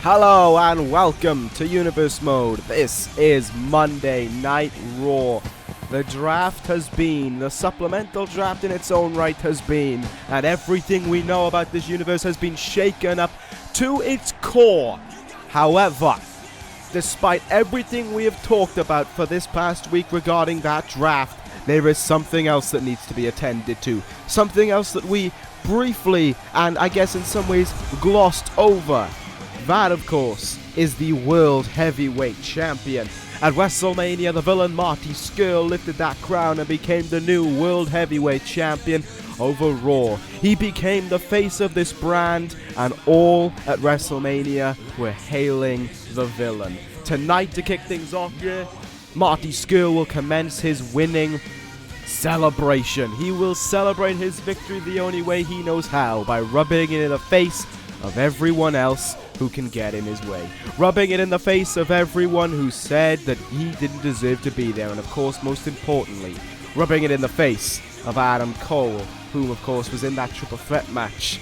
Hello and welcome to Universe Mode. This is Monday Night Raw. The draft has been, the supplemental draft in its own right has been, and everything we know about this universe has been shaken up to its core. However, despite everything we have talked about for this past week regarding that draft, there is something else that needs to be attended to. Something else that we briefly, and I guess in some ways, glossed over. That, of course, is the World Heavyweight Champion. At WrestleMania, the villain Marty Scurll lifted that crown and became the new World Heavyweight Champion over Raw. He became the face of this brand, and all at WrestleMania were hailing the villain. Tonight, to kick things off here, Marty Scurll will commence his winning celebration. He will celebrate his victory the only way he knows how, by rubbing it in the face of everyone else who can get in his way. Rubbing it in the face of everyone who said that he didn't deserve to be there. And of course, most importantly, rubbing it in the face of Adam Cole, who of course was in that triple threat match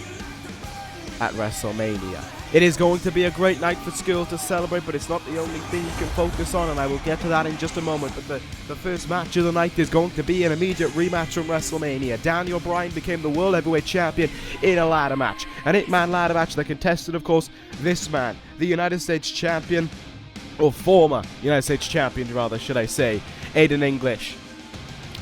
at WrestleMania. It is going to be a great night for Scurll to celebrate, but it's not the only thing you can focus on, and I will get to that in just a moment. But the first match of the night is going to be an immediate rematch from WrestleMania. Bryan became the World Heavyweight Champion in a ladder match. An 8-man ladder match that contested, of course, this man, the United States Champion, or former United States Champion, rather, should I say, Aiden English.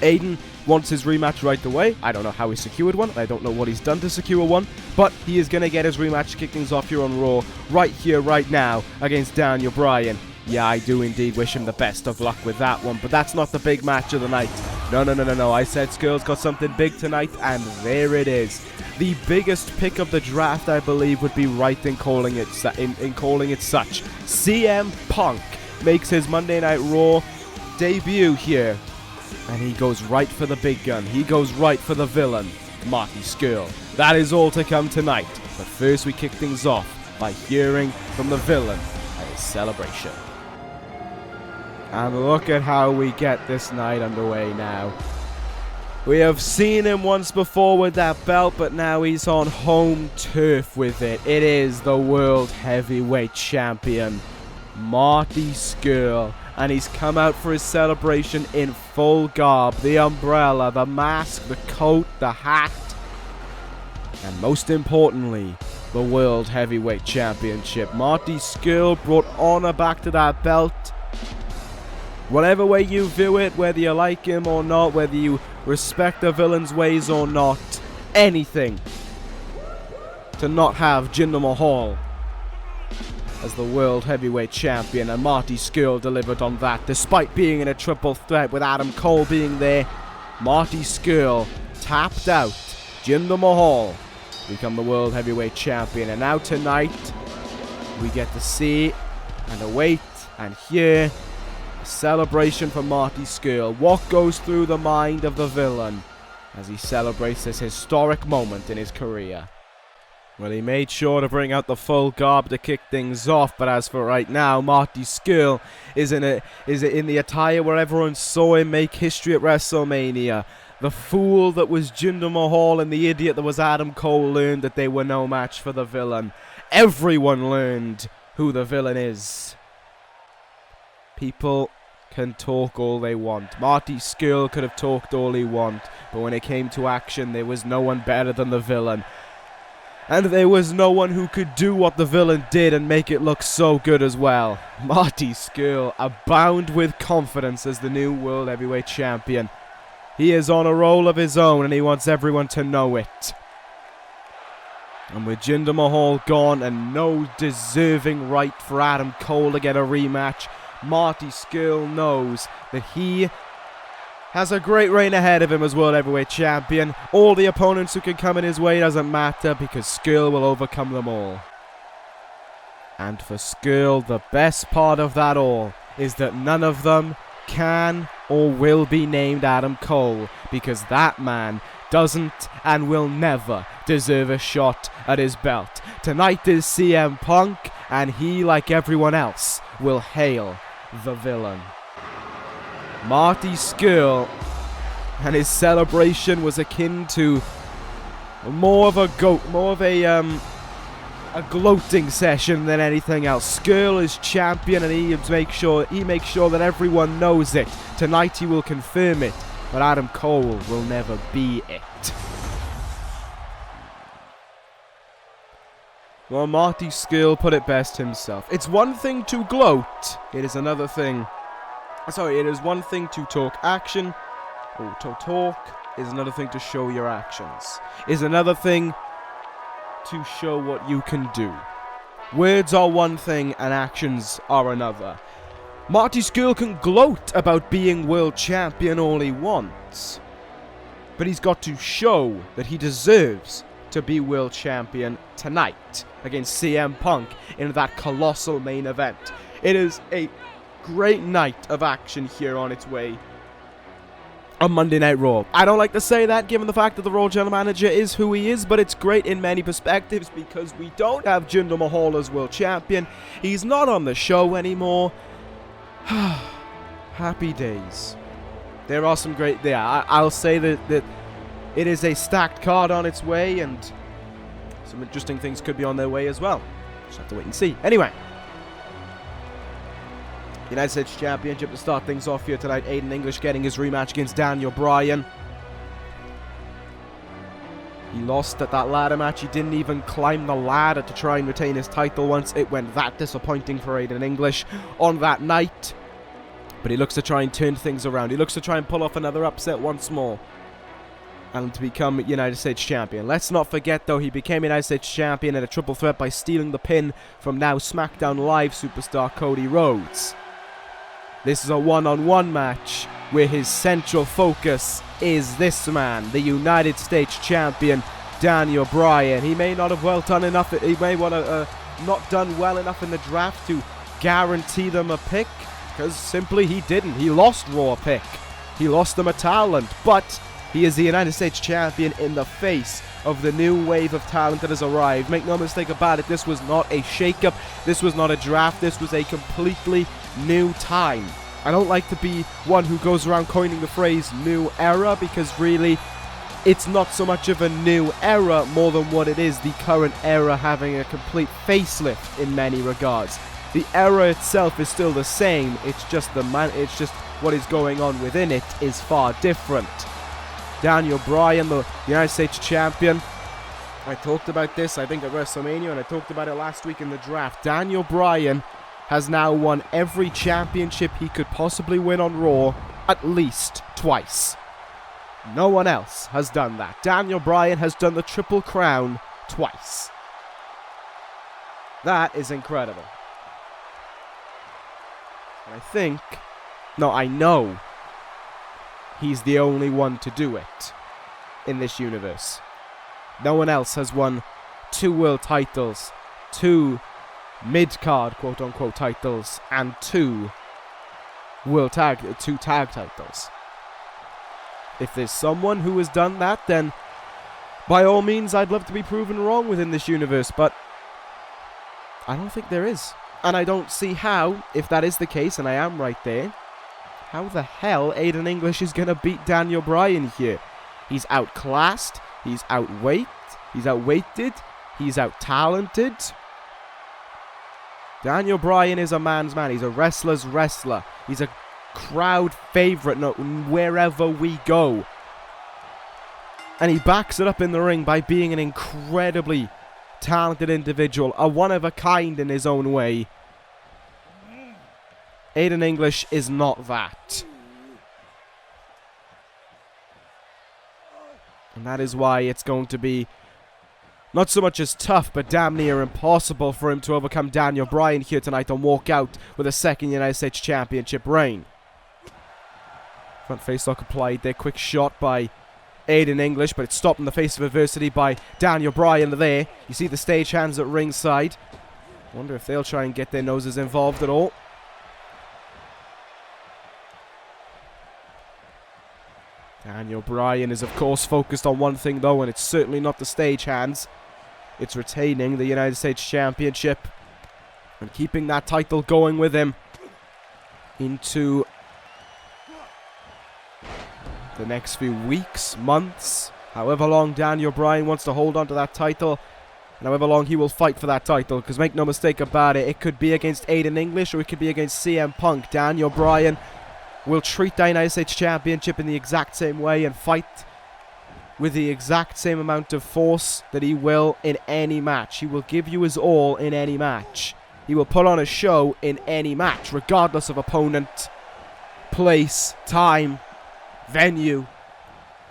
Aiden wants his rematch right away. I don't know how he secured one. I don't know what he's done to secure one. But he is going to get his rematch, kick things off here on Raw, right here, right now, against Bryan. Yeah, I do indeed wish him the best of luck with that one. But that's not the big match of the night. No. I said Scurll's got something big tonight, and there it is. The biggest pick of the draft, I believe, would be right in calling it such. CM Punk makes his Monday Night Raw debut here. And he goes right for the big gun. He goes right for the villain, Marty Scurll. That is all to come tonight. But first we kick things off by hearing from the villain at his celebration. And look at how we get this night underway now. We have seen him once before with that belt, but now he's on home turf with it. It is the World Heavyweight Champion, Marty Scurll. And he's come out for his celebration in full garb. The umbrella, the mask, the coat, the hat. And most importantly, the World Heavyweight Championship. Marty Scurll brought honor back to that belt. Whatever way you view it, whether you like him or not, whether you respect the villain's ways or not, anything to not have Jinder Mahal as the World Heavyweight Champion, and Marty Scurll delivered on that. Despite being in a triple threat with Adam Cole being there, Marty Scurll tapped out Jinder Mahal to become the World Heavyweight Champion. And now tonight, we get to see and await and hear a celebration for Marty Scurll. What goes through the mind of the villain as he celebrates this historic moment in his career? Well, he made sure to bring out the full garb to kick things off, but as for right now, Marty Scurll is in the attire where everyone saw him make history at WrestleMania. The fool that was Jinder Mahal and the idiot that was Adam Cole learned that they were no match for the villain. Everyone learned who the villain is. People can talk all they want. Marty Scurll could have talked all he want, but when it came to action, there was no one better than the villain. And there was no one who could do what the villain did and make it look so good as well. Marty Scurll abound with confidence as the new World Heavyweight Champion. He is on a roll of his own and he wants everyone to know it. And with Jinder Mahal gone and no deserving right for Adam Cole to get a rematch, Marty Scurll knows that he has a great reign ahead of him as World Heavyweight Champion. All the opponents who can come in his way doesn't matter because Scurll will overcome them all. And for Scurll, the best part of that all is that none of them can or will be named Adam Cole, because that man doesn't and will never deserve a shot at his belt. Tonight is CM Punk, and he, like everyone else, will hail the villain. Marty Scurll and his celebration was akin to more of a a gloating session than anything else. Scurll is champion, and he makes sure that everyone knows it. Tonight he will confirm it, but Adam Cole will never be it. Well, Marty Scurll put it best himself. It's one thing to gloat, it is another thing. Sorry, it is one thing to talk action, or to talk is another thing to show your actions. Is another thing to show what you can do. Words are one thing and actions are another. Marty Scurll can gloat about being world champion all he wants, but he's got to show that he deserves to be world champion tonight against CM Punk in that colossal main event. It is a great night of action here on its way on Monday Night Raw. I don't like to say that given the fact that the Raw General Manager is who he is, but it's great in many perspectives because we don't have Jinder Mahal as world champion. He's not on the show anymore. Happy days. There are some great... I'll say that it is a stacked card on its way, and some interesting things could be on their way as well. Just have to wait and see. Anyway. United States Championship to start things off here tonight. Aiden English getting his rematch against Daniel Bryan. He lost at that ladder match. He didn't even climb the ladder to try and retain his title once. It went that disappointing for Aiden English on that night. But he looks to try and turn things around. He looks to try and pull off another upset once more, and to become United States Champion. Let's not forget, though, he became United States Champion in a triple threat by stealing the pin from now SmackDown Live superstar Cody Rhodes. This is a one-on-one match where his central focus is this man, the United States Champion, Daniel Bryan. He may not have he may not done well enough in the draft to guarantee them a pick, because simply he didn't. He lost Raw pick. He lost them a talent, but he is the United States Champion in the face of the new wave of talent that has arrived. Make no mistake about it, this was not a shake-up. This was not a draft. This was a completely new time. I don't like to be one who goes around coining the phrase new era, because really it's not so much of a new era more than what it is the current era having a complete facelift in many regards. The era itself is still the same, it's just what is going on within it is far different. Daniel Bryan, the United States Champion. I talked about this, I think, at WrestleMania, and I talked about it last week in the draft. Daniel Bryan has now won every championship he could possibly win on Raw at least twice. No one else has done that. Daniel Bryan has done the Triple Crown twice. That is incredible. And I know he's the only one to do it in this universe. No one else has won 2 world titles, 2 mid-card quote-unquote titles, and 2 tag titles. If there's someone who has done that, then by all means I'd love to be proven wrong within this universe, but I don't think there is. And I don't see how, if that is the case, and I am right there, how the hell Aiden English is going to beat Daniel Bryan here. He's outclassed, he's outweighted, he's out-talented. Daniel Bryan is a man's man. He's a wrestler's wrestler. He's a crowd favorite wherever we go. And he backs it up in the ring by being an incredibly talented individual, a one-of-a-kind in his own way. Aiden English is not that. And that is why it's going to be not so much as tough, but damn near impossible for him to overcome Daniel Bryan here tonight and walk out with a second United States Championship reign. Front face lock applied there. Quick shot by Aiden English, but it's stopped in the face of adversity by Daniel Bryan there. You see the stagehands at ringside. Wonder if they'll try and get their noses involved at all. Daniel Bryan is, of course, focused on one thing, though, and it's certainly not the stagehands. It's retaining the United States Championship and keeping that title going with him into the next few weeks, months, however long Daniel Bryan wants to hold on to that title. And however long he will fight for that title, because make no mistake about it, it could be against Aiden English or it could be against CM Punk. Daniel Bryan will treat the United States Championship in the exact same way and fight with the exact same amount of force that he will in any match. He will give you his all in any match. He will put on a show in any match, regardless of opponent, place, time, venue.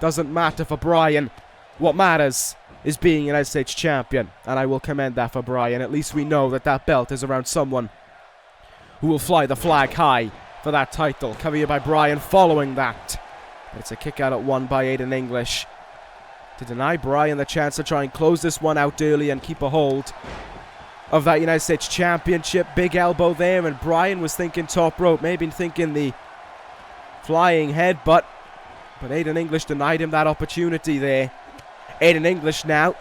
Doesn't matter for Bryan. What matters is being United States Champion, and I will commend that for Bryan. At least we know that that belt is around someone who will fly the flag high for that title. Covered by Bryan following that. It's a kick out at 1 by Aiden English to deny Bryan the chance to try and close this one out early and keep a hold of that United States Championship. Big elbow there, and Bryan was thinking top rope, maybe thinking the flying head, but Aiden English denied him that opportunity there. Aiden English now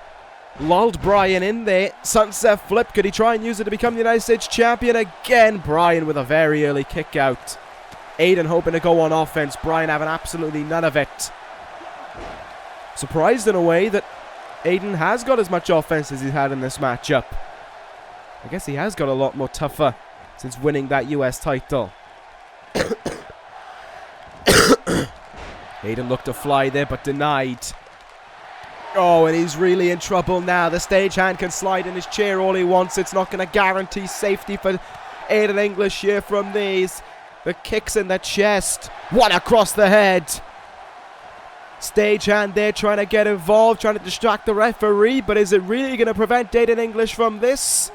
lulled Bryan in there. Sunset flip. Could he try and use it to become the United States Champion again? Bryan with a very early kick out. Aiden hoping to go on offense. Bryan having absolutely none of it. Surprised in a way that Aiden has got as much offense as he's had in this matchup. I guess he has got a lot more tougher since winning that US title. Aiden looked to fly there but denied. Oh, and he's really in trouble now. The stagehand can slide in his chair all he wants. It's not going to guarantee safety for Aiden English here from these. The kicks in the chest. One across the head. Stagehand there trying to get involved, trying to distract the referee. But is it really going to prevent Aiden English from this?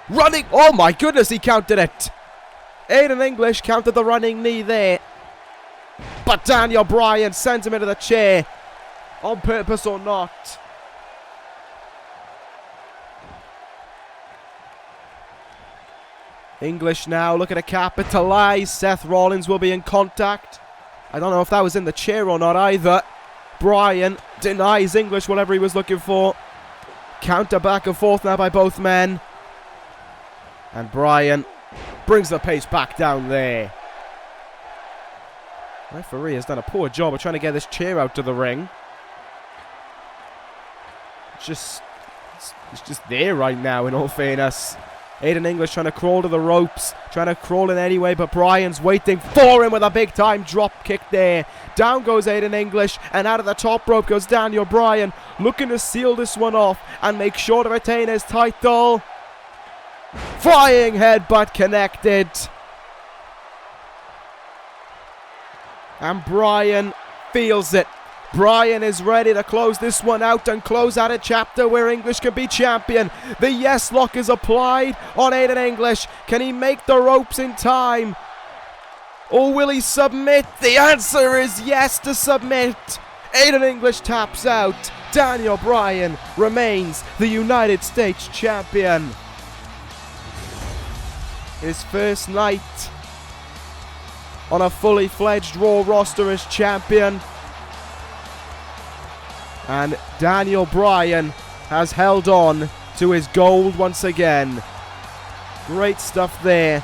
Running. Oh my goodness, he counted it. Aiden English counted the running knee there. But Daniel Bryan sends him into the chair. On purpose or not. English now looking to capitalize. Seth Rollins will be in contact. I don't know if that was in the chair or not either. Bryan denies English whatever he was looking for. Counter back and forth now by both men. And Bryan brings the pace back down there. Referee has done a poor job of trying to get this chair out to the ring. It's just there right now, in all fairness. Aiden English trying to crawl to the ropes, trying to crawl in anyway, but Bryan's waiting for him with a big time drop kick there. Down goes Aiden English, and out of the top rope goes Daniel Bryan, looking to seal this one off and make sure to retain his title. Flying headbutt connected. And Bryan feels it. Bryan is ready to close this one out and close out a chapter where English can be champion. The yes lock is applied on Aiden English. Can he make the ropes in time? Or will he submit? The answer is yes to submit. Aiden English taps out. Daniel Bryan remains the United States champion. His first night on a fully fledged Raw roster as champion. And Daniel Bryan has held on to his gold once again. Great stuff there.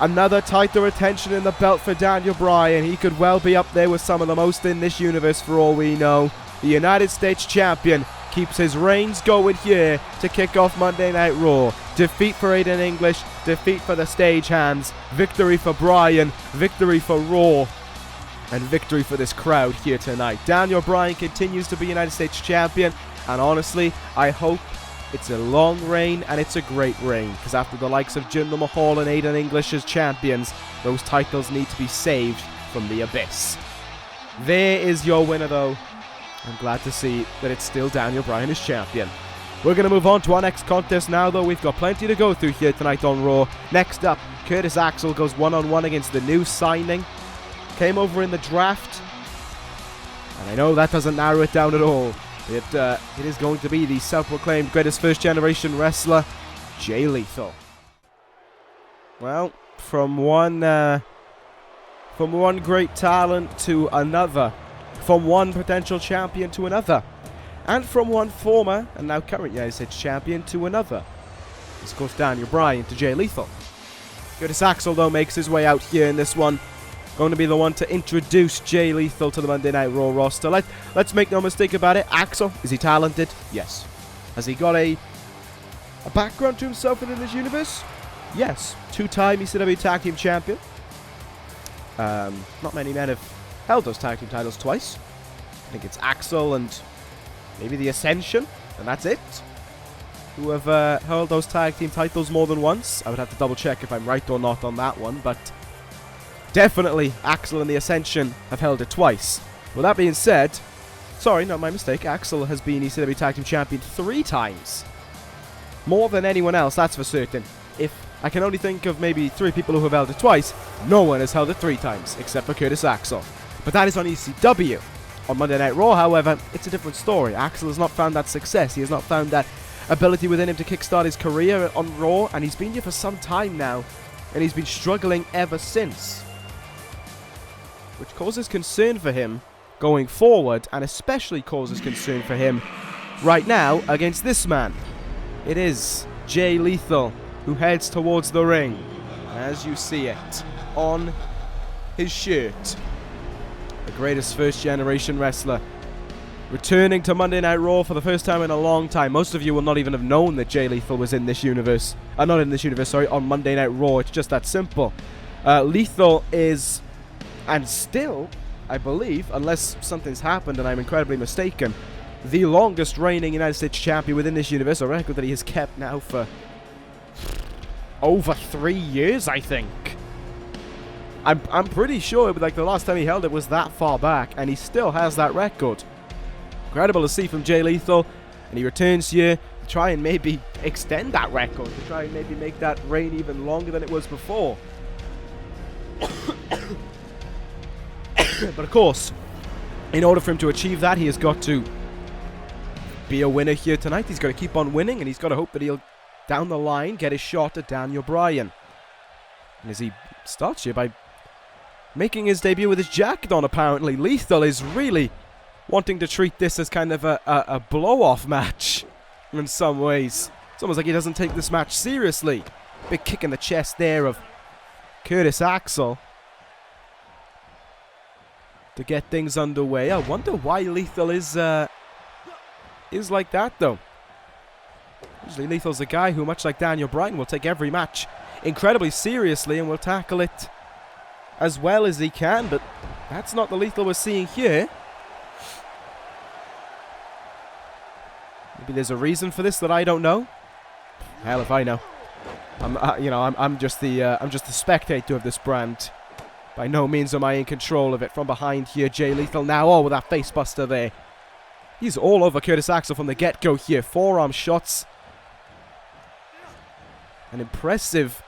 Another title retention in the belt for Daniel Bryan. He could well be up there with some of the most in this universe for all we know. The United States champion keeps his reigns going here to kick off Monday Night Raw. Defeat for Aiden English, defeat for the Stagehands, victory for Bryan, victory for Raw, and victory for this crowd here tonight. Daniel Bryan continues to be United States champion, and honestly, I hope it's a long reign and it's a great reign, because after the likes of Jinder Mahal and Aiden English as champions, those titles need to be saved from the abyss. There is your winner though. I'm glad to see that it's still Daniel Bryan as champion. We're going to move on to our next contest now, though. We've got plenty to go through here tonight on Raw. Next up, Curtis Axel goes one-on-one against the new signing. Came over in the draft. And I know that doesn't narrow it down at all. It is going to be the self-proclaimed greatest first-generation wrestler, Jay Lethal. Well, from one great talent to another. From one potential champion to another. And from one former and now current United States champion to another. It's of course Daniel Bryan to Jay Lethal. Curtis Axel though makes his way out here in this one. Going to be the one to introduce Jay Lethal to the Monday Night Raw roster. Let's make no mistake about it. Axel, is he talented? Yes. Has he got a a background to himself within this universe? Yes. 2-time ECW Tag Team Champion. Not many men have held those tag team titles twice. I think it's Axel and maybe the Ascension, and that's it. Who have held those tag team titles more than once. I would have to double check if I'm right or not on that one, but definitely Axel and the Ascension have held it twice. With that being said, sorry, not my mistake, Axel has been ECW Tag Team Champion 3 times. More than anyone else, that's for certain. If I can only think of maybe 3 people who have held it twice, no one has held it 3 times, except for Curtis Axel. But that is on ECW. On Monday Night Raw, however, it's a different story. Axel has not found that success. He has not found that ability within him to kickstart his career on Raw, and he's been here for some time now, and he's been struggling ever since. Which causes concern for him going forward, and especially causes concern for him right now against this man. It is Jay Lethal who heads towards the ring, as you see it on his shirt. The greatest first-generation wrestler returning to Monday Night Raw for the first time in a long time. Most of you will not even have known that Jay Lethal was in this universe. Not in this universe, sorry, on Monday Night Raw. It's just that simple. Lethal is, and still, I believe, unless something's happened and I'm incredibly mistaken, the longest reigning United States champion within this universe, a record that he has kept now for over 3 years, I think. I'm pretty sure like the last time he held it was that far back, and he still has that record. Incredible to see from Jay Lethal, and he returns here to try and maybe extend that record, to try and maybe make that reign even longer than it was before. But of course, in order for him to achieve that, he has got to be a winner here tonight. He's got to keep on winning, and he's got to hope that he'll, down the line, get his shot at Daniel Bryan. And as he starts here by making his debut with his jacket on, apparently, Lethal is really wanting to treat this as kind of a blow-off match in some ways. It's almost like he doesn't take this match seriously. Big kick in the chest there of Curtis Axel to get things underway. I wonder why Lethal is like that, though. Usually Lethal's a guy who, much like Daniel Bryan, will take every match incredibly seriously and will tackle it as well as he can, but that's not the Lethal we're seeing here. Maybe there's a reason for this that I don't know. Hell if I know. I'm just the spectator of this brand. By no means am I in control of it. From behind here, Jay Lethal now. Oh, with that facebuster there. He's all over Curtis Axel from the get-go here. Forearm shots. And impressive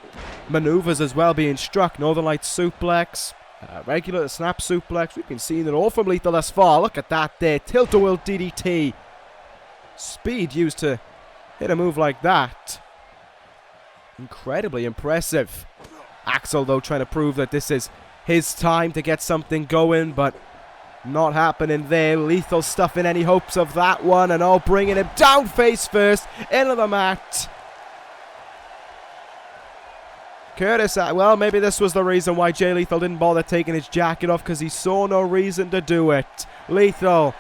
maneuvers as well being struck. Northern Lights suplex. Regular snap suplex. We've been seeing it all from Lethal thus far. Look at that there. Tilt-a-whirl DDT. Speed used to hit a move like that. Incredibly impressive. Axel, though, trying to prove that this is his time to get something going, but not happening there. Lethal stuffing any hopes of that one, and bringing him down face first into the mat. Curtis, well, maybe this was the reason why Jay Lethal didn't bother taking his jacket off, because he saw no reason to do it. Lethal,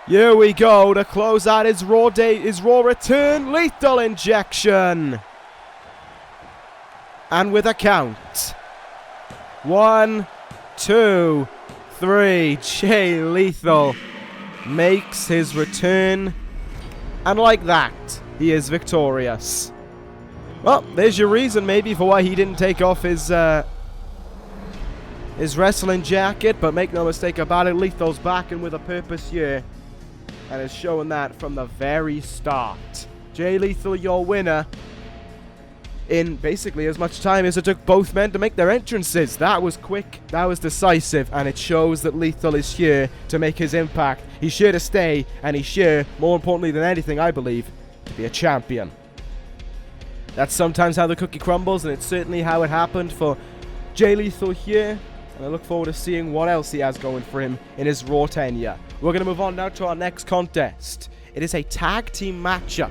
here we go to close out his Raw return. Lethal injection. And with a count. 1, 2, 3. Jay Lethal makes his return. And like that, he is victorious. Well, there's your reason maybe for why he didn't take off his wrestling jacket. But make no mistake about it, Lethal's back and with a purpose here. And is showing that from the very start. Jay Lethal, your winner. In basically as much time as it took both men to make their entrances. That was quick, that was decisive, and it shows that Lethal is here to make his impact. He's here to stay, and he's here, more importantly than anything, I believe, to be a champion. That's sometimes how the cookie crumbles, and it's certainly how it happened for Jay Lethal here. And I look forward to seeing what else he has going for him in his Raw tenure. We're going to move on now to our next contest. It is a tag team matchup.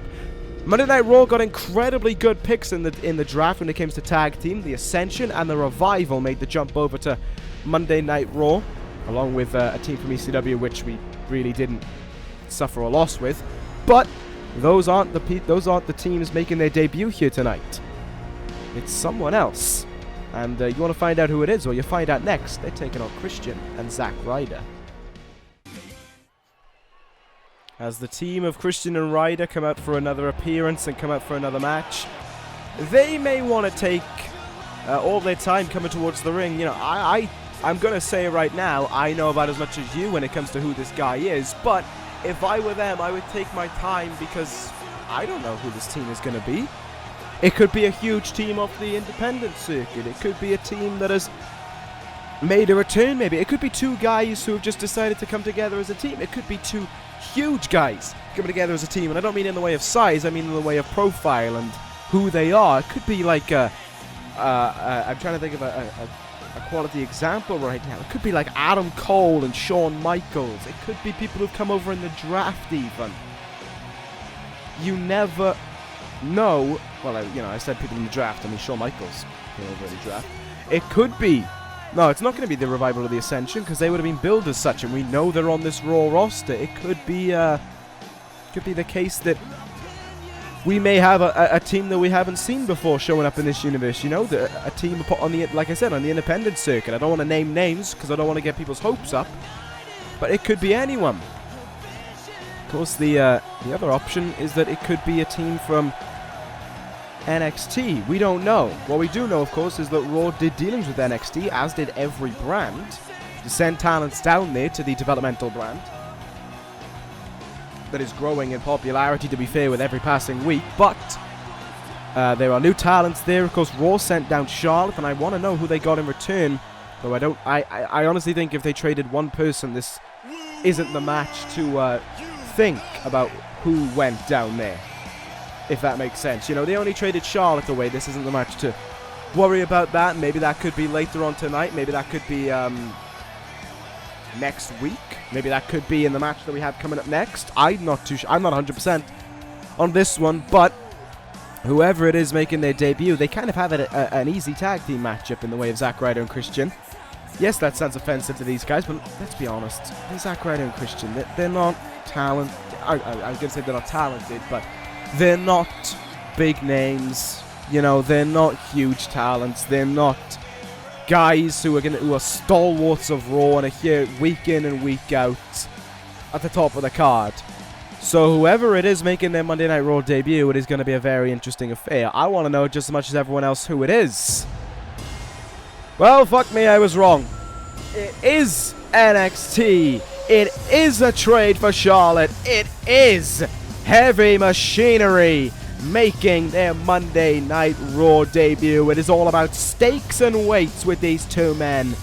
Monday Night Raw got incredibly good picks in the draft when it came to tag team. The Ascension and the Revival made the jump over to Monday Night Raw, along with a team from ECW, which we really didn't suffer a loss with. But those aren't the teams making their debut here tonight. It's someone else. And you want to find out who it is, or you find out next. They're taking on Christian and Zack Ryder. As the team of Christian and Ryder come out for another appearance and come out for another match, they may want to take all their time coming towards the ring. You know, I'm going to say right now, I know about as much as you when it comes to who this guy is, but if I were them, I would take my time because I don't know who this team is going to be. It could be a huge team off the independent circuit. It could be a team that has made a return, maybe. It could be two guys who have just decided to come together as a team. It could be two huge guys coming together as a team. And I don't mean in the way of size, I mean in the way of profile and who they are. It could be like I'm trying to think of a quality example right now. It could be like Adam Cole and Shawn Michaels. It could be people who've come over in the draft even. You never know. Well, I said people in the draft. I mean, Shawn Michaels came over in the draft. It could be. No, it's not going to be the Revival or the Ascension because they would have been billed as such, and we know they're on this Raw roster. It could be the case that we may have a team that we haven't seen before showing up in this universe. You know, a team on the, like I said, on the independent circuit. I don't want to name names because I don't want to get people's hopes up, but it could be anyone. Of course, the other option is that it could be a team from NXT. We don't know. What we do know, of course, is that Raw did dealings with NXT, as did every brand, to send talents down there to the developmental brand that is growing in popularity, to be fair, with every passing week. But there are new talents there. Of course, Raw sent down Charlotte, and I want to know who they got in return. Though I honestly think if they traded one person, this isn't the match to think about who went down there. If that makes sense. You know, they only traded Charlotte away. This isn't the match to worry about that. Maybe that could be later on tonight. Maybe that could be next week. Maybe that could be in the match that we have coming up next. I'm not too sure. I'm not 100% on this one, but whoever it is making their debut, they kind of have an easy tag team matchup in the way of Zack Ryder and Christian. Yes, that sounds offensive to these guys, but let's be honest. They're Zack Ryder and Christian. They're not talented. I was going to say they're not talented, but they're not big names. You know, they're not huge talents. They're not guys who are stalwarts of Raw and are here week in and week out at the top of the card. So whoever it is making their Monday Night Raw debut, it is going to be a very interesting affair. I want to know just as much as everyone else who it is. Well, fuck me, I was wrong. It is NXT. It is a trade for Charlotte. It is Heavy Machinery making their Monday Night Raw debut. It is all about stakes and weights with these two men.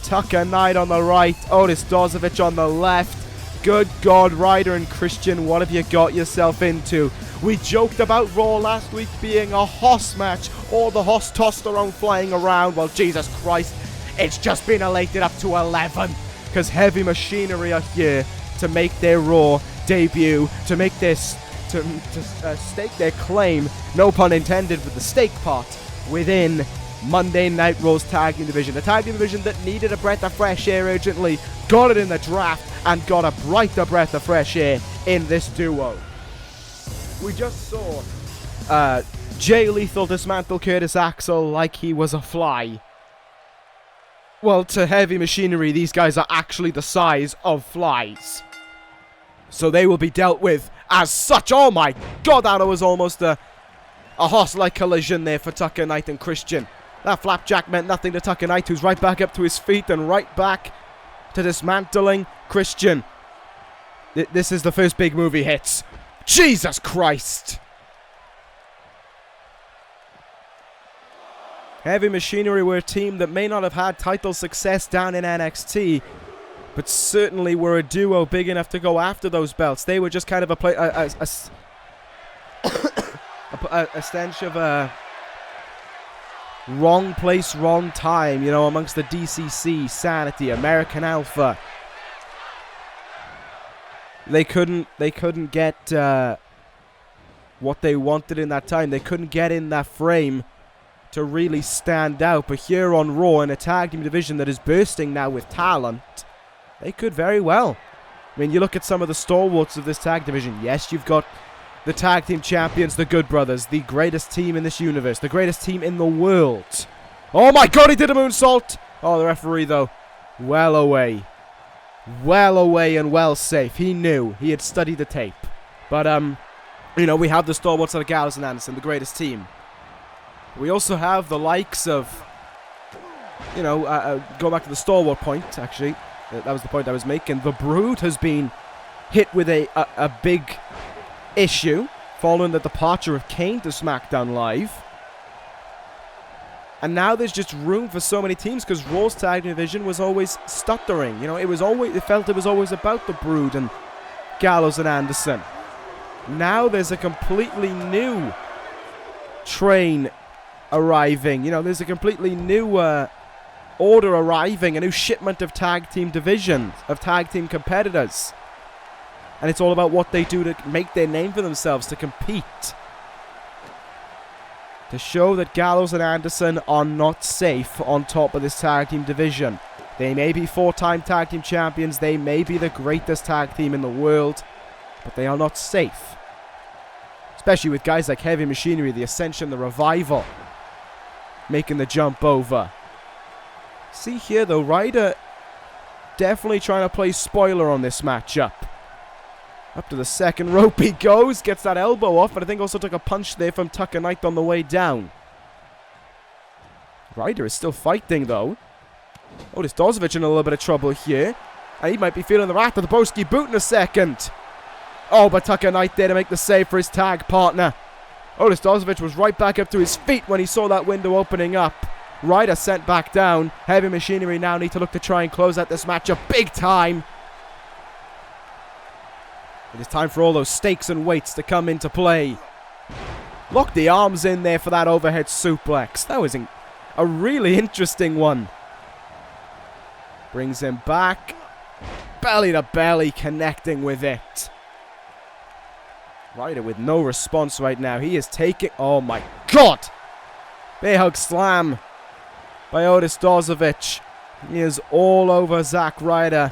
Tucker Knight on the right, Otis Dozovic on the left. Good God, Ryder and Christian, what have you got yourself into? We joked about Raw last week being a Hoss match, all the Hoss testosterone flying around. Well, Jesus Christ, it's just been elated up to 11, because Heavy Machinery are here to make their Raw debut, to make their stake their claim, no pun intended with the stake part, within Monday Night Raw's tag team division. The tag team division that needed a breath of fresh air urgently, got it in the draft, and got a brighter breath of fresh air in this duo. We just saw Jay Lethal dismantle Curtis Axel like he was a fly. Well, to Heavy Machinery, these guys are actually the size of flies. So they will be dealt with as such. Oh my God, that was almost a Hoss-like collision there for Tucker Knight and Christian. That flapjack meant nothing to Tucker Knight, who's right back up to his feet and right back to dismantling Christian. This is the first big move he hits. Jesus Christ! Heavy Machinery were a team that may not have had title success down in NXT, but certainly were a duo big enough to go after those belts. They were just kind of a stench of a wrong place, wrong time, you know, amongst the DCC, Sanity, American Alpha. They couldn't get what they wanted in that time. They couldn't get in that frame to really stand out. But here on Raw, in a tag team division that is bursting now with talent, they could very well. I mean, you look at some of the stalwarts of this tag division. Yes, you've got the tag team champions, the Good Brothers, the greatest team in this universe, the greatest team in the world. Oh my god, he did a moonsault! Oh, the referee, though, well away. Well away and well safe. He knew. He had studied the tape. But, you know, we have the stalwarts of the Gallows and Anderson, the greatest team. We also have the likes of, you know, going back to the stalwart point, actually. That was the point I was making. The Brood has been hit with a big issue following the departure of Kane to SmackDown Live. And now there's just room for so many teams because Raw's tag division was always stuttering. You know, it felt it was always about the Brood and Gallows and Anderson. Now there's a completely new train arriving. You know, there's a completely new order arriving, a new shipment of tag team divisions, of tag team competitors. And it's all about what they do to make their name for themselves, to compete. To show that Gallows and Anderson are not safe on top of this tag team division. They may be 4-time tag team champions, they may be the greatest tag team in the world, but they are not safe. Especially with guys like Heavy Machinery, the Ascension, the Revival, making the jump over. See here though, Ryder definitely trying to play spoiler on this matchup. Up to the second rope he goes, gets that elbow off, but I think also took a punch there from Tucker Knight on the way down. Ryder is still fighting though. Otis Dozovic in a little bit of trouble here. And he might be feeling the wrath of the Boski boot in a second. Oh, but Tucker Knight there to make the save for his tag partner. Otis Dozovic was right back up to his feet when he saw that window opening up. Ryder sent back down. Heavy Machinery now need to look to try and close out this matchup big time. It is time for all those stakes and weights to come into play. Lock the arms in there for that overhead suplex. That was a really interesting one. Brings him back. Belly to belly, connecting with it. Ryder with no response right now. He is taking... Oh my god! Bear hug slam by Otis Dozovic. He is all over Zack Ryder.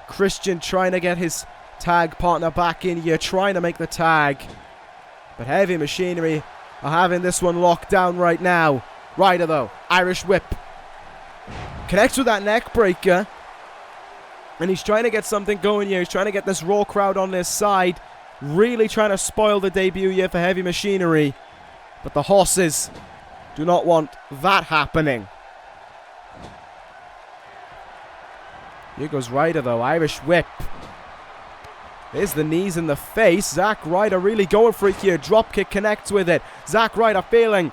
Christian trying to get his tag partner back in here, trying to make the tag. But Heavy Machinery are having this one locked down right now. Ryder though, Irish whip. Connects with that neck breaker. And he's trying to get something going here. He's trying to get this Raw crowd on this side. Really trying to spoil the debut here for Heavy Machinery. But the horses do not want that happening. Here goes Ryder though, Irish whip. There's the knees in the face. Zack Ryder really going for it here. Dropkick connects with it. Zack Ryder feeling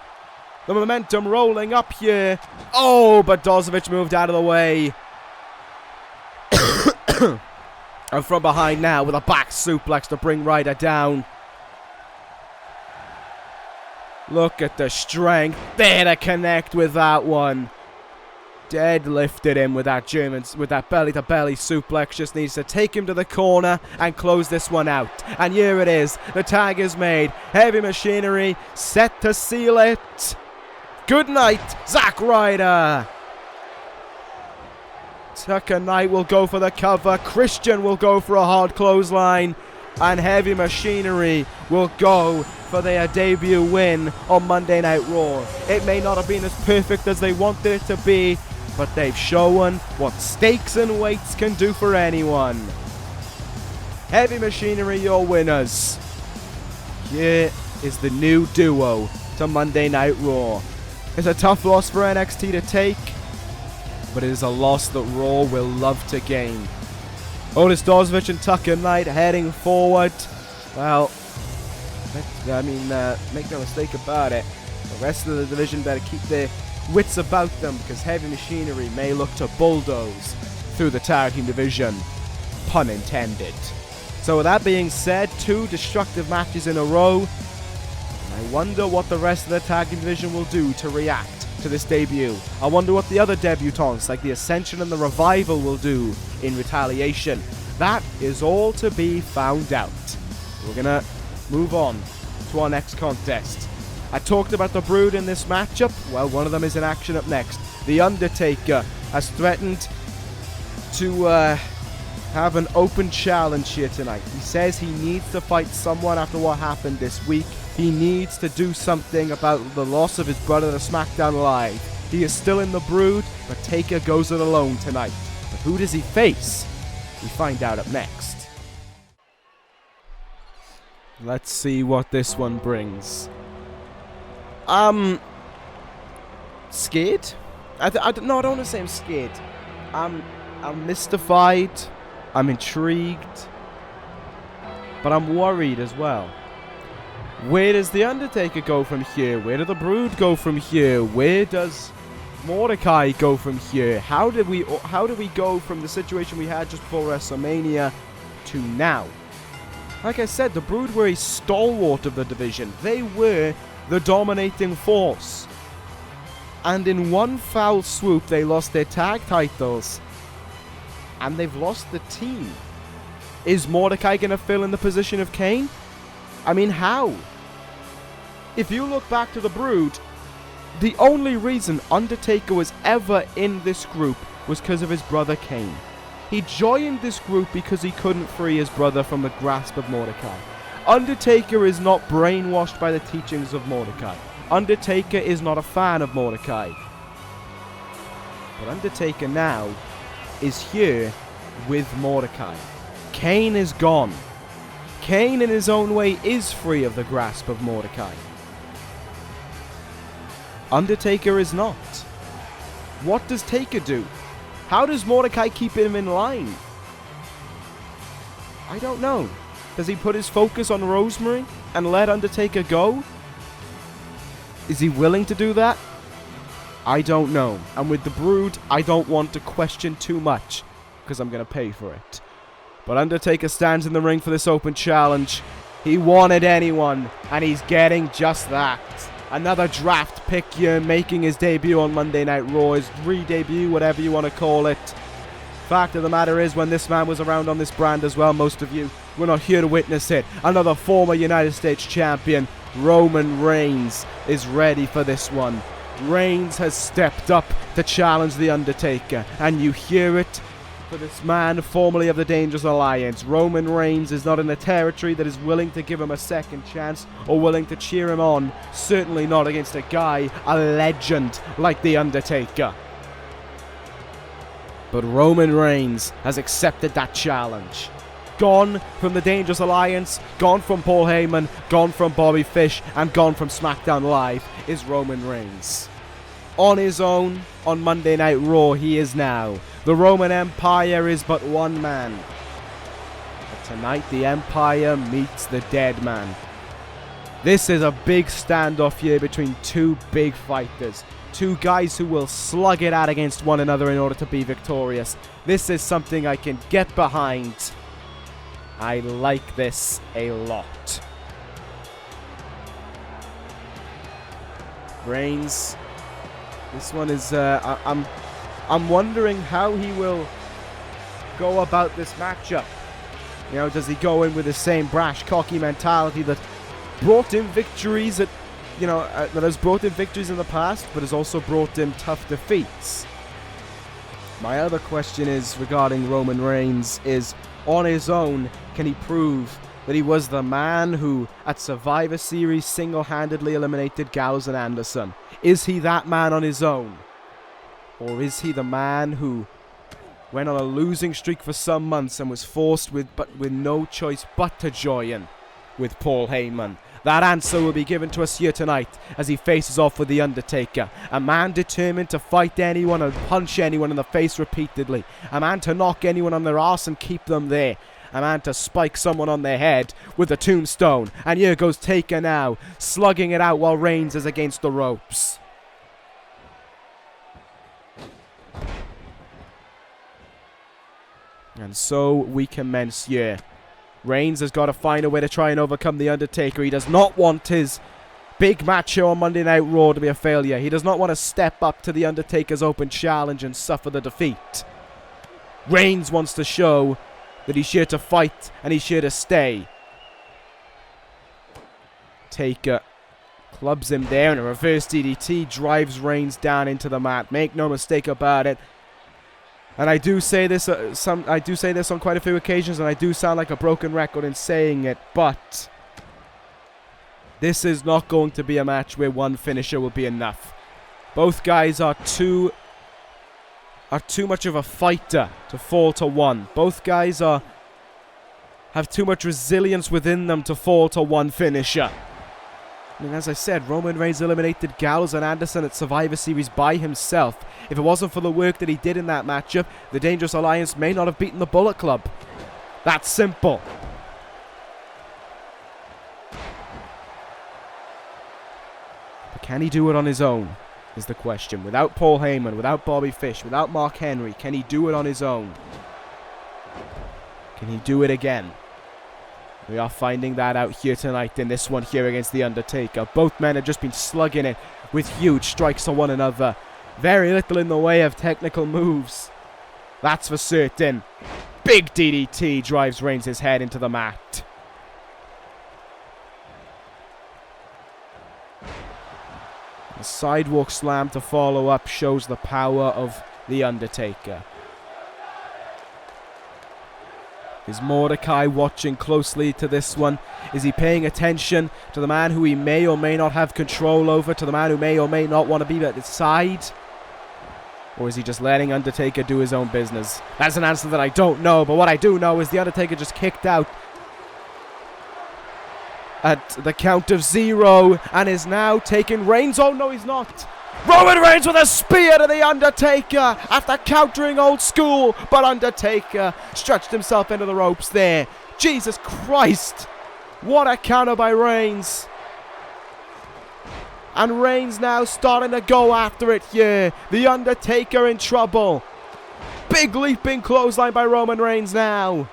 the momentum rolling up here. Oh, but Dozovic moved out of the way. And from behind now with a back suplex to bring Ryder down. Look at the strength there to connect with that one. Deadlifted him with that belly-to-belly suplex. Just needs to take him to the corner and close this one out. And here it is. The tag is made. Heavy Machinery set to seal it. Good night, Zack Ryder. Tucker Knight will go for the cover. Christian will go for a hard clothesline. And Heavy Machinery will go for their debut win on Monday Night Raw. It may not have been as perfect as they wanted it to be, but they've shown what stakes and weights can do for anyone. Heavy Machinery, your winners. Here is the new duo to Monday Night Raw. It's a tough loss for NXT to take, but it is a loss that Raw will love to gain. Otis Dozovic and Tucker Knight heading forward. Well, make no mistake about it. The rest of the division better keep their wits about them because Heavy Machinery may look to bulldoze through the tag team division. Pun intended. So with that being said, 2 destructive matches in a row. And I wonder what the rest of the tag team division will do to react to this debut. I wonder what the other debutants like the Ascension and the Revival will do in retaliation. That is all to be found out. We're gonna move on to our next contest. I talked about the Brood in this matchup. Well, one of them is in action up next. The Undertaker has threatened to have an open challenge here tonight. He says he needs to fight someone after what happened this week. He needs to do something about the loss of his brother to SmackDown Live. He is still in the Brood, but Taker goes it alone tonight. But who does he face? We find out up next. Let's see what this one brings. Scared? No, I don't want to say I'm scared. I'm mystified. I'm intrigued. But I'm worried as well. Where does The Undertaker go from here? Where do the Brood go from here? Where does Mordecai go from here? How did we go from the situation we had just before WrestleMania to now? Like I said, the Brood were a stalwart of the division. They were the dominating force. And in one foul swoop, they lost their tag titles. And they've lost the team. Is Mordecai going to fill in the position of Kane? I mean, how? If you look back to the Brood, the only reason Undertaker was ever in this group was because of his brother Kane. He joined this group because he couldn't free his brother from the grasp of Mordecai. Undertaker is not brainwashed by the teachings of Mordecai. Undertaker is not a fan of Mordecai. But Undertaker now is here with Mordecai. Kane is gone. Kane in his own way is free of the grasp of Mordecai. Undertaker is not. What does Taker do? How does Mordecai keep him in line? I don't know. Does he put his focus on Rosemary and let Undertaker go? Is he willing to do that? I don't know. And with the Brood, I don't want to question too much, because I'm going to pay for it. But Undertaker stands in the ring for this open challenge. He wanted anyone, and he's getting just that. Another draft pick here, making his debut on Monday Night Raw, his re-debut, whatever you want to call it. Fact of the matter is, when this man was around on this brand as well, most of you were not here to witness it. Another former United States champion, Roman Reigns, is ready for this one. Reigns has stepped up to challenge The Undertaker, and you hear it for this man formerly of the Dangerous Alliance. Roman Reigns is not in a territory that is willing to give him a second chance or willing to cheer him on. Certainly not against a guy, a legend like The Undertaker. But Roman Reigns has accepted that challenge. Gone from the Dangerous Alliance, gone from Paul Heyman, gone from Bobby Fish, and gone from SmackDown Live is Roman Reigns. On his own, on Monday Night Raw, he is now. The Roman Empire is but one man. But tonight, the Empire meets the dead man. This is a big standoff here between two big fighters. Two guys who will slug it out against one another in order to be victorious. This is something I can get behind. I like this a lot. Reigns. This one is, I'm wondering how he will go about this matchup. You know, does he go in with the same brash, cocky mentality that brought him victories that has brought him victories in the past, but has also brought him tough defeats? My other question is regarding Roman Reigns is, on his own, can he prove that he was the man who, at Survivor Series, single-handedly eliminated Gallows and Anderson? Is he that man on his own? Or is he the man who went on a losing streak for some months and was forced with no choice but to join with Paul Heyman? That answer will be given to us here tonight as he faces off with The Undertaker. A man determined to fight anyone and punch anyone in the face repeatedly. A man to knock anyone on their arse and keep them there. A man to spike someone on their head with a tombstone. And here goes Taker now, slugging it out while Reigns is against the ropes. And so we commence here. Reigns has got to find a way to try and overcome The Undertaker. He does not want his big match here on Monday Night Raw to be a failure. He does not want to step up to The Undertaker's open challenge and suffer the defeat. Reigns wants to show that he's here to fight and he's here to stay. Taker clubs him there, and a reverse DDT drives Reigns down into the mat. Make no mistake about it. And I do say this on quite a few occasions, and I do sound like a broken record in saying it, but this is not going to be a match where one finisher will be enough. Both guys are too much of a fighter to fall to one. Both guys have too much resilience within them to fall to one finisher. I mean, as I said, Roman Reigns eliminated Gallows and Anderson at Survivor Series by himself. If it wasn't for the work that he did in that matchup, the Dangerous Alliance may not have beaten the Bullet Club. That's simple. But can he do it on his own, is the question. Without Paul Heyman, without Bobby Fish, without Mark Henry, can he do it on his own? Can he do it again? We are finding that out here tonight in this one here against The Undertaker. Both men have just been slugging it with huge strikes to one another. Very little in the way of technical moves. That's for certain. Big DDT drives Reigns' head into the mat. A sidewalk slam to follow up shows the power of The Undertaker. Is Mordecai watching closely to this one? Is he paying attention to the man who he may or may not have control over, to the man who may or may not want to be at his side? Or is he just letting Undertaker do his own business? That's an answer that I don't know, but what I do know is The Undertaker just kicked out at the count of 0 and is now taking Reigns. Oh no, he's not. Roman Reigns with a spear to The Undertaker after countering Old School, but Undertaker stretched himself into the ropes there. Jesus Christ, what a counter by Reigns. And Reigns now starting to go after it here. The Undertaker in trouble. Big leaping clothesline by Roman Reigns now.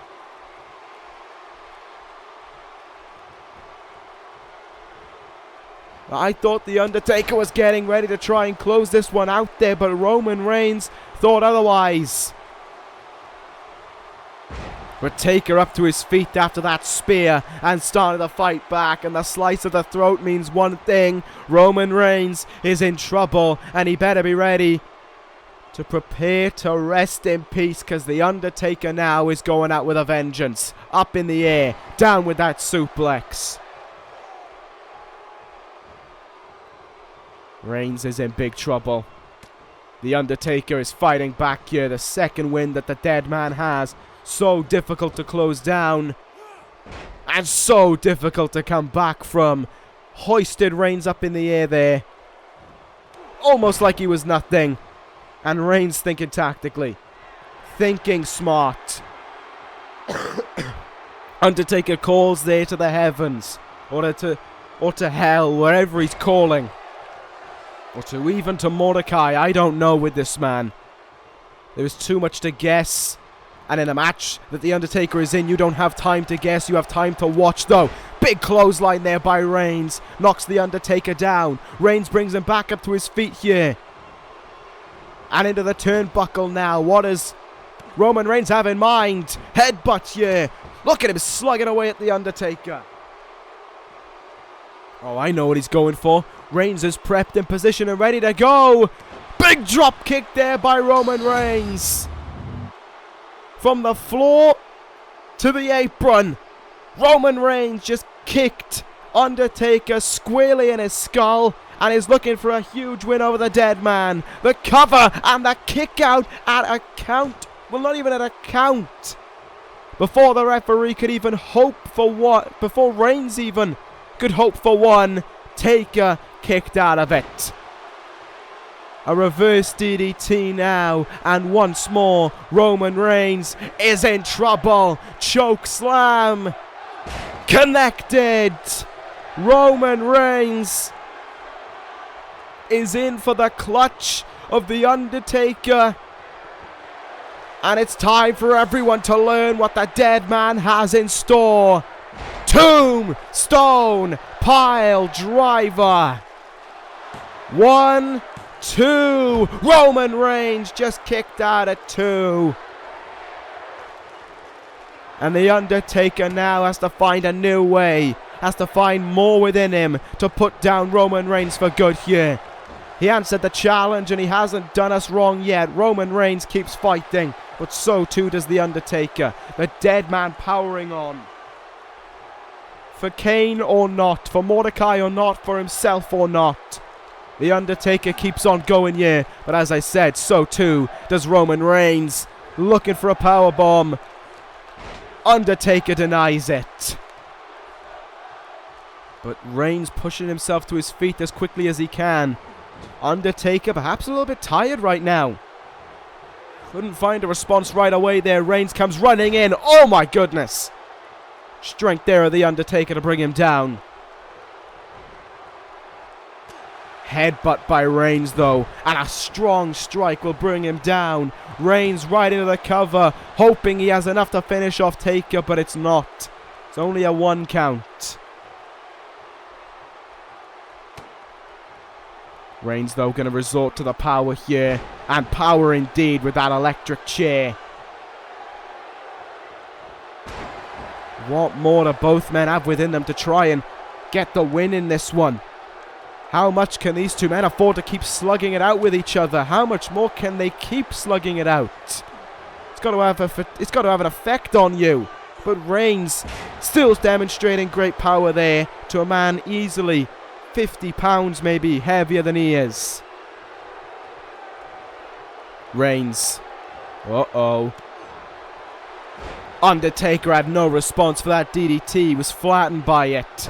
I thought The Undertaker was getting ready to try and close this one out there, but Roman Reigns thought otherwise. But Taker up to his feet after that spear and started to fight back, and the slice of the throat means one thing: Roman Reigns is in trouble, and he better be ready to prepare to rest in peace, because The Undertaker now is going out with a vengeance. Up in the air, down with that suplex. Reigns is in big trouble. The Undertaker is fighting back here. The second win that the dead man has. So difficult to close down. And so difficult to come back from. Hoisted Reigns up in the air there. Almost like he was nothing. And Reigns thinking tactically. Thinking smart. Undertaker calls there to the heavens. Or to hell, wherever he's calling. Or even to Mordecai, I don't know with this man. There is too much to guess. And in a match that The Undertaker is in, you don't have time to guess, you have time to watch though. Big clothesline there by Reigns. Knocks The Undertaker down. Reigns brings him back up to his feet here. And into the turnbuckle now. What does Roman Reigns have in mind? Headbutt here. Look at him slugging away at The Undertaker. Oh, I know what he's going for. Reigns is prepped in position and ready to go. Big drop kick there by Roman Reigns. From the floor to the apron. Roman Reigns just kicked Undertaker squarely in his skull and is looking for a huge win over the dead man. The cover and the kick out at a count. Well, not even at a count. Before the referee could even hope for what? Before Reigns even could hope for one, Taker kicked out of it. A reverse DDT now, and once more Roman Reigns is in trouble. Choke slam connected. Roman Reigns is in for the clutch of The Undertaker, and it's time for everyone to learn what the dead man has in store. Tombstone pile driver. 1, 2. Roman Reigns just kicked out at 2. And The Undertaker now has to find a new way. Has to find more within him to put down Roman Reigns for good here. He answered the challenge and he hasn't done us wrong yet. Roman Reigns keeps fighting, but so too does The Undertaker. The dead man powering on. For Kane or not, for Mordecai or not, for himself or not. The Undertaker keeps on going, yeah. But as I said, so too does Roman Reigns. Looking for a powerbomb. Undertaker denies it. But Reigns pushing himself to his feet as quickly as he can. Undertaker perhaps a little bit tired right now. Couldn't find a response right away there. Reigns comes running in. Oh my goodness. Strength there of The Undertaker to bring him down. Headbutt by Reigns though. And a strong strike will bring him down. Reigns right into the cover. Hoping he has enough to finish off Taker. But it's not. It's only a 1 count. Reigns, though, going to resort to the power here. And power indeed with that electric chair. What more do both men have within them to try and get the win in this one? How much can these two men afford to keep slugging it out with each other? How much more can they keep slugging it out? It's got to have an effect on you. But Reigns still demonstrating great power there to a man easily 50 pounds maybe heavier than he is. Reigns. Uh-oh. Undertaker had no response for that DDT. He was flattened by it.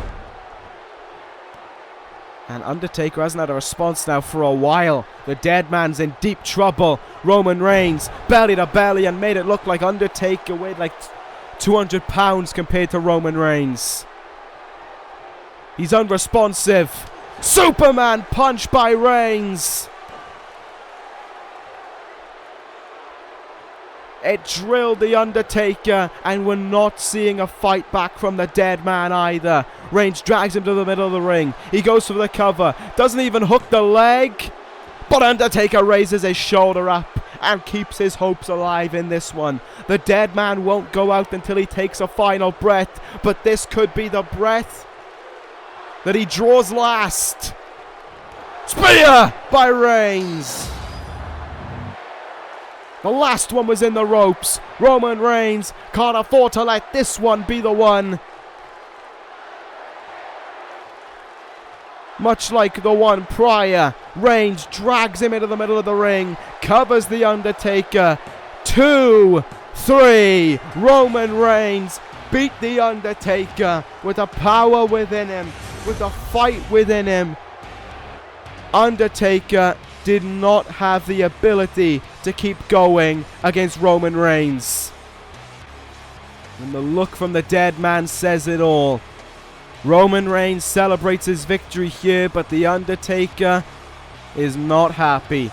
And Undertaker hasn't had a response now for a while. The dead man's in deep trouble. Roman Reigns belly to belly and made it look like Undertaker weighed like 200 pounds compared to Roman Reigns. He's unresponsive. Superman punch by Reigns. It drilled The Undertaker, and we're not seeing a fight back from the dead man either. Reigns drags him to the middle of the ring. He goes for the cover. Doesn't even hook the leg. But Undertaker raises his shoulder up and keeps his hopes alive in this one. The dead man won't go out until he takes a final breath. But this could be the breath that he draws last. Spear by Reigns. The last one was in the ropes. Roman Reigns can't afford to let this one be the one. Much like the one prior, Reigns drags him into the middle of the ring, covers The Undertaker. 2, 3, Roman Reigns beat The Undertaker with the power within him, with the fight within him. Undertaker did not have the ability to keep going against Roman Reigns. And the look from the dead man says it all. Roman Reigns celebrates his victory here, but The Undertaker is not happy.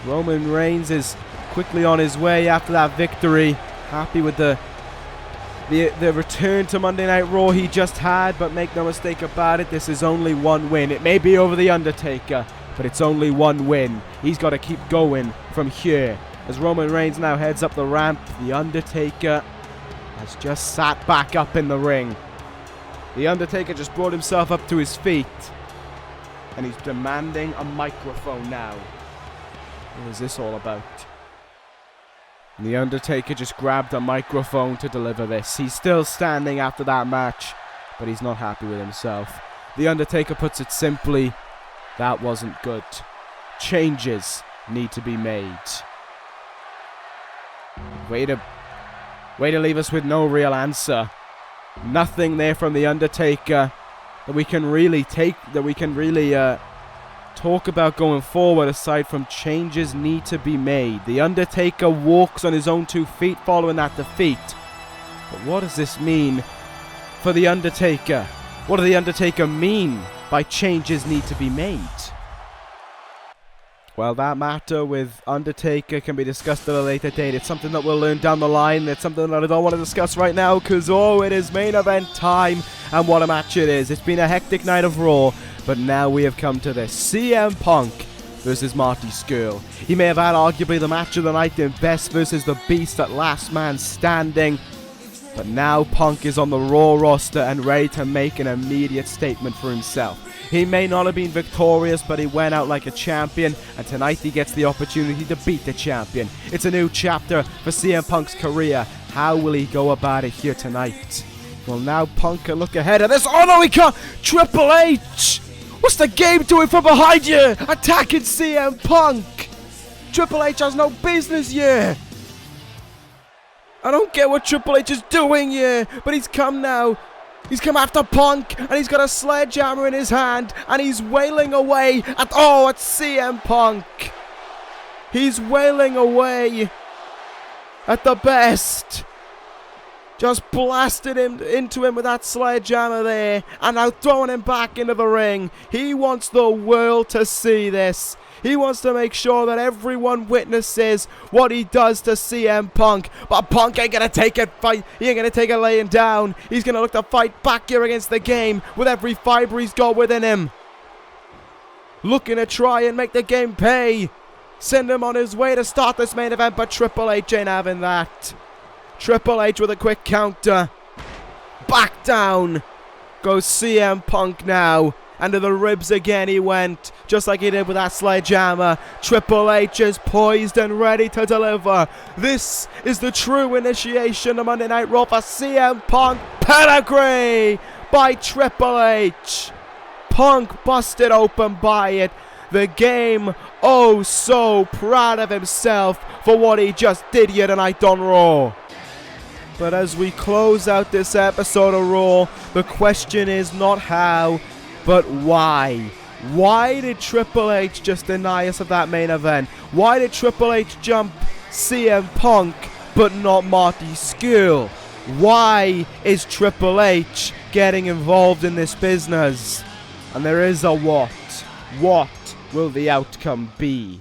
Roman Reigns is quickly on his way after that victory. Happy with the return to Monday Night Raw he just had, but make no mistake about it, this is only one win. It may be over The Undertaker, but it's only one win. He's got to keep going from here. As Roman Reigns now heads up the ramp, The Undertaker has just sat back up in the ring. The Undertaker just brought himself up to his feet, and he's demanding a microphone now. What is this all about? And The Undertaker just grabbed a microphone to deliver this. He's still standing after that match, but he's not happy with himself. The Undertaker puts it simply, that wasn't good. Changes need to be made. Way to leave us with no real answer. Nothing there from The Undertaker that we can really talk about going forward aside from changes need to be made. The Undertaker walks on his own 2 feet following that defeat. But what does this mean for The Undertaker? What does The Undertaker mean by changes need to be made? Well, that matter with Undertaker can be discussed at a later date. It's something that we'll learn down the line. It's something that I don't want to discuss right now because, oh, it is main event time. And what a match it is. It's been a hectic night of Raw, but now we have come to this. CM Punk versus Marty Scurll. He may have had arguably the match of the night in Best versus the Beast at Last Man Standing. But now Punk is on the Raw roster and ready to make an immediate statement for himself. He may not have been victorious, but he went out like a champion, and tonight he gets the opportunity to beat the champion. It's a new chapter for CM Punk's career. How will he go about it here tonight? Well, now Punk can look ahead of this. Oh no, he can't! Triple H! What's the game doing from behind you? Attacking CM Punk! Triple H has no business here! I don't get what Triple H is doing here, but he's come now. He's come after Punk, and he's got a sledgehammer in his hand, and he's wailing away at CM Punk. He's wailing away at the best. Just blasted him into him with that sledgehammer there, and now throwing him back into the ring. He wants the world to see this. He wants to make sure that everyone witnesses what he does to CM Punk. But Punk ain't gonna take it fight. He ain't gonna take it laying down. He's gonna look to fight back here against the game with every fiber he's got within him. Looking to try and make the game pay. Send him on his way to start this main event, but Triple H ain't having that. Triple H with a quick counter. Back down goes CM Punk now. And to the ribs again he went, just like he did with that sledgehammer. Triple H is poised and ready to deliver. This is the true initiation of Monday Night Raw for CM Punk. Pedigree by Triple H. Punk busted open by it. The game, oh so proud of himself for what he just did here tonight on Raw. But as we close out this episode of Raw, the question is not how, but why? Why did Triple H just deny us of that main event? Why did Triple H jump CM Punk but not Marty Scurll? Why is Triple H getting involved in this business? And there is a what. What will the outcome be?